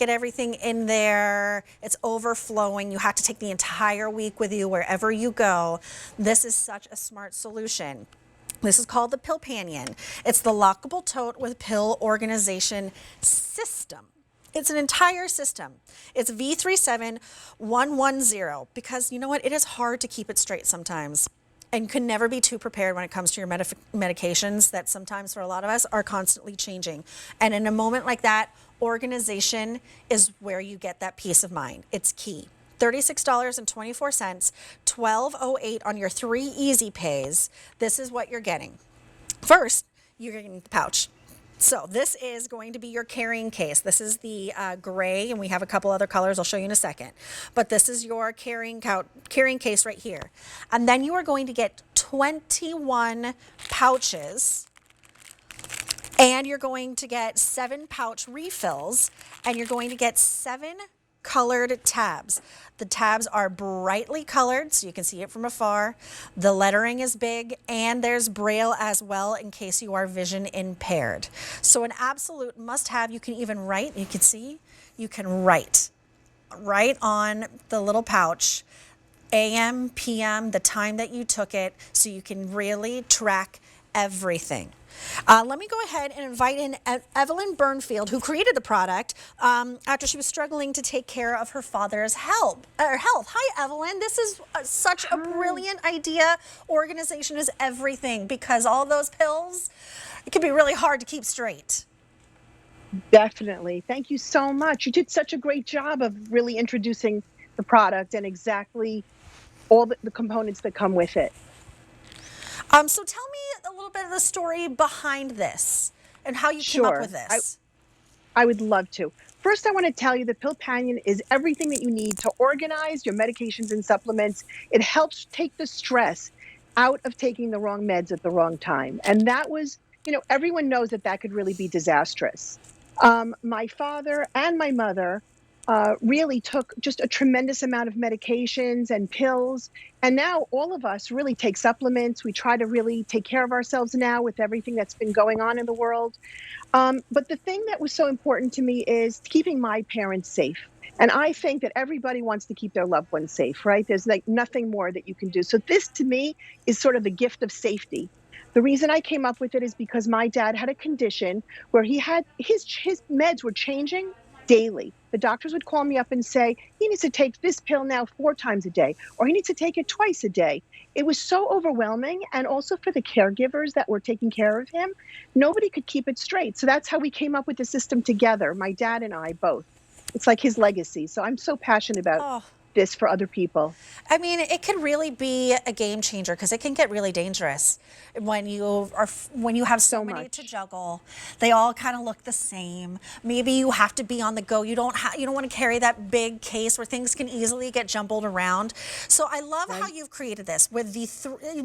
get everything in there. It's overflowing. You have to take the entire week with you wherever you go. This is such a smart solution. This is called the Pillpanion. It's the lockable tote with pill organization system. It's an entire system. It's V37110 because you know what? It is hard to keep it straight sometimes. And you can never be too prepared when it comes to your medications that sometimes for a lot of us are constantly changing. And in a moment like that, organization is where you get that peace of mind. It's key. $36.24, $12.08 on your 3 easy pays. This is what you're getting. First, you're getting the pouch. So this is going to be your carrying case. This is the gray, and we have a couple other colors I'll show you in a second. But this is your carrying case right here. And then you are going to get 21 pouches, and you're going to get 7 pouch refills, and you're going to get 7 colored tabs. The tabs are brightly colored, so you can see it from afar. The lettering is big, and there's Braille as well in case you are vision impaired. So an absolute must-have. You can even write. You can see. You can write right on the little pouch, AM, PM, the time that you took it, so you can really track everything. Let me go ahead and invite in Evelyn Burnfield, who created the product after she was struggling to take care of her father's health. Hi, Evelyn. This is such a brilliant idea. Organization is everything because all those pills, it can be really hard to keep straight. Definitely. Thank you so much. You did such a great job of really introducing the product and exactly all the components that come with it. So tell me a little bit of the story behind this and how you came up with this. I would love to. First, I want to tell you that Pilpanion is everything that you need to organize your medications and supplements. It helps take the stress out of taking the wrong meds at the wrong time. And that was, everyone knows that that could really be disastrous. My father and my mother really took just a tremendous amount of medications and pills. And now all of us really take supplements. We try to really take care of ourselves now with everything that's been going on in the world. But the thing that was so important to me is keeping my parents safe. And I think that everybody wants to keep their loved ones safe, right? There's like nothing more that you can do. So this to me is sort of the gift of safety. The reason I came up with it is because my dad had a condition where he had his meds were changing daily. The doctors would call me up and say, he needs to take this pill now 4 times a day, or he needs to take it twice a day. It was so overwhelming. And also for the caregivers that were taking care of him, nobody could keep it straight. So that's how we came up with the system together, my dad and I both. It's like his legacy. So I'm so passionate about this for other people. I mean, it can really be a game changer because it can get really dangerous when you have so many to juggle. They all kind of look the same. Maybe you have to be on the go. You don't want to carry that big case where things can easily get jumbled around. So I love how you've created this with the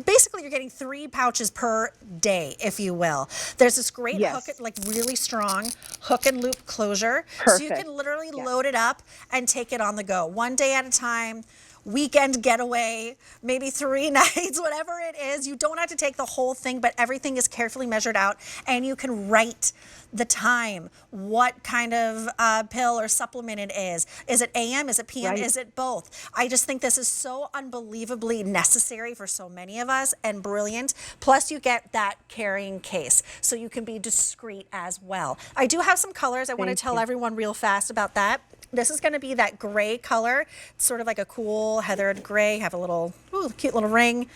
basically you're getting 3 pouches per day, if you will. There's this great hook, like really strong hook and loop closure. Perfect. So you can literally load it up and take it on the go. One day at a time, weekend getaway, maybe 3 nights, whatever it is. You don't have to take the whole thing, but everything is carefully measured out, and you can write the time, what kind of pill or supplement it is. Is it AM? Is it PM? Is it both? I just think this is so unbelievably necessary for so many of us and brilliant. Plus, you get that carrying case, so you can be discreet as well. I do have some colors. I want to tell everyone real fast about that. This is going to be that gray color. It's sort of like a cool heathered gray. Have a little, cute little ring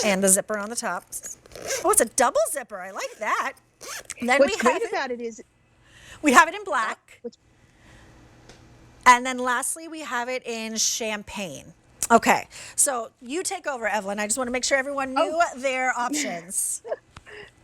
and the zipper on the top. Oh, it's a double zipper. I like that. And then What's great about it is we have it in black. And then lastly, we have it in champagne. Okay, so you take over, Evelyn. I just want to make sure everyone knew their options.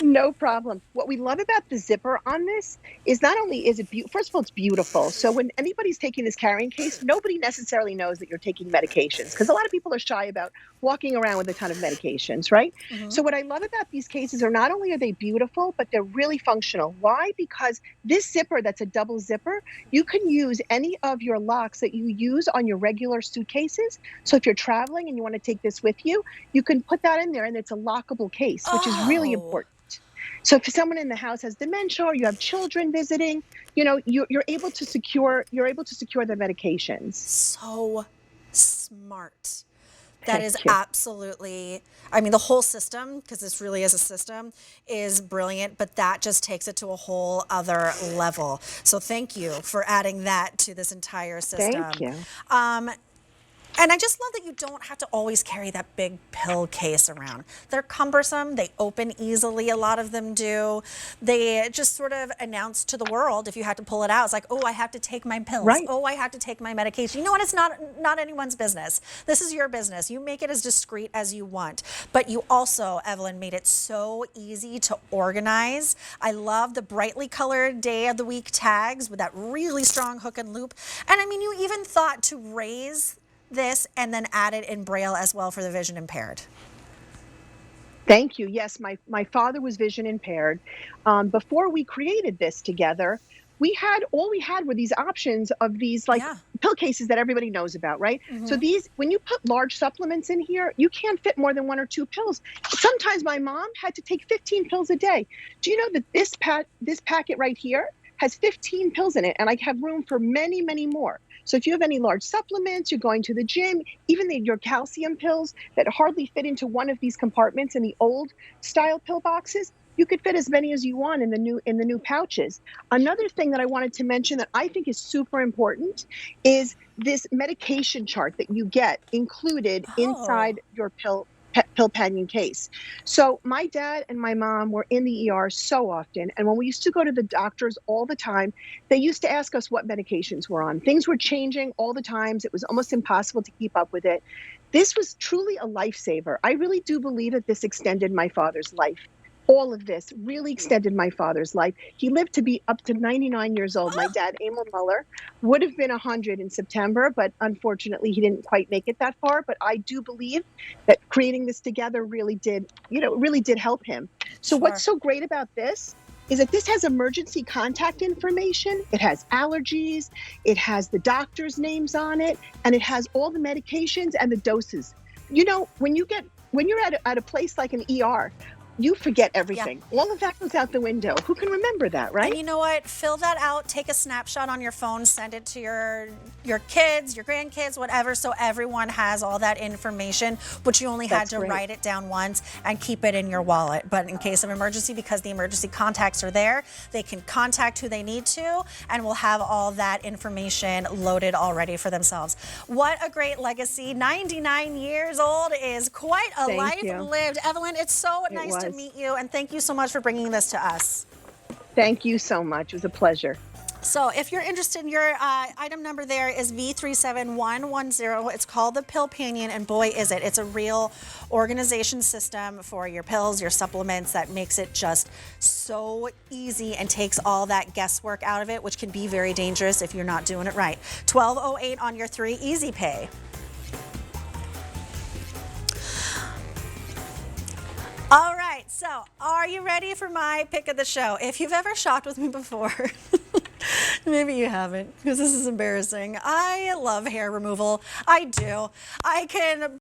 No problem. What we love about the zipper on this is not only is it first of all, it's beautiful. So when anybody's taking this carrying case, nobody necessarily knows that you're taking medications because a lot of people are shy about walking around with a ton of medications, right? So what I love about these cases are not only are they beautiful, but they're really functional. Why? Because this zipper that's a double zipper, you can use any of your locks that you use on your regular suitcases. So if you're traveling and you want to take this with you, you can put that in there and it's a lockable case, which is really important. So if someone in the house has dementia or you have children visiting, you know, you're able to secure their medications. So smart. That is Thank you. absolutely, I mean, the whole system, because this really is a system, is brilliant, but that just takes it to a whole other level. So thank you for adding that to this entire Thank system. you. And I just love that you don't have to always carry that big pill case around. They're cumbersome. They open easily. A lot of them do. They just sort of announce to the world, if you had to pull it out, it's like, oh, I have to take my pills. Right. Oh, I have to take my medication. You know what? It's not anyone's business. This is your business. You make it as discreet as you want. But you also, Evelyn, made it so easy to organize. I love the brightly colored day of the week tags with that really strong hook and loop. And I mean, you even thought to raise this and then add it in Braille as well for the vision impaired. Thank you. Yes, my father was vision impaired. Before we created this together, we had were these options of these like Yeah. pill cases that everybody knows about, right? So these, when you put large supplements in here, you can't fit more than 1 or 2 pills. Sometimes my mom had to take 15 pills a day. Do you know that this packet right here has 15 pills in it, and I have room for many, many more. So if you have any large supplements, you're going to the gym, even your calcium pills that hardly fit into one of these compartments in the old style pill boxes, you could fit as many as you want in the new pouches. Another thing that I wanted to mention that I think is super important is this medication chart that you get included inside your Pillpanion case. So my dad and my mom were in the ER so often, and when we used to go to the doctors all the time, they used to ask us what medications we're on. Things were changing all the times. It was almost impossible to keep up with it. This was truly a lifesaver. I really do believe that this extended my father's life. All of this really extended my father's life. He lived to be up to 99 years old. My dad, Emil Muller, would have been 100 in September, but unfortunately he didn't quite make it that far. But I do believe that creating this together really did help him. So what's so great about this is that this has emergency contact information. It has allergies, it has the doctor's names on it, and it has all the medications and the doses. You know, when you're at a place like an ER, you forget everything. Yeah. All of that goes out the window. Who can remember that, right? And you know what? Fill that out, take a snapshot on your phone, send it to your kids, your grandkids, whatever, so everyone has all that information, but you only had to write it down once and keep it in your wallet. But in case of emergency, because the emergency contacts are there, they can contact who they need to, and we'll have all that information loaded already for themselves. What a great legacy. 99 years old is quite a life lived. Evelyn, it's so nice to meet you, and thank you so much for bringing this to us. Thank you so much. It was a pleasure. So if you're interested, your item number there is V37110. It's called the Pilpanion, and boy, is it. It's a real organization system for your pills, your supplements, that makes it just so easy and takes all that guesswork out of it, which can be very dangerous if you're not doing it right. $12.08 on your 3 Easy Pay. All right, so are you ready for my pick of the show? If you've ever shopped with me before, maybe you haven't, because this is embarrassing. I love hair removal. I do. I can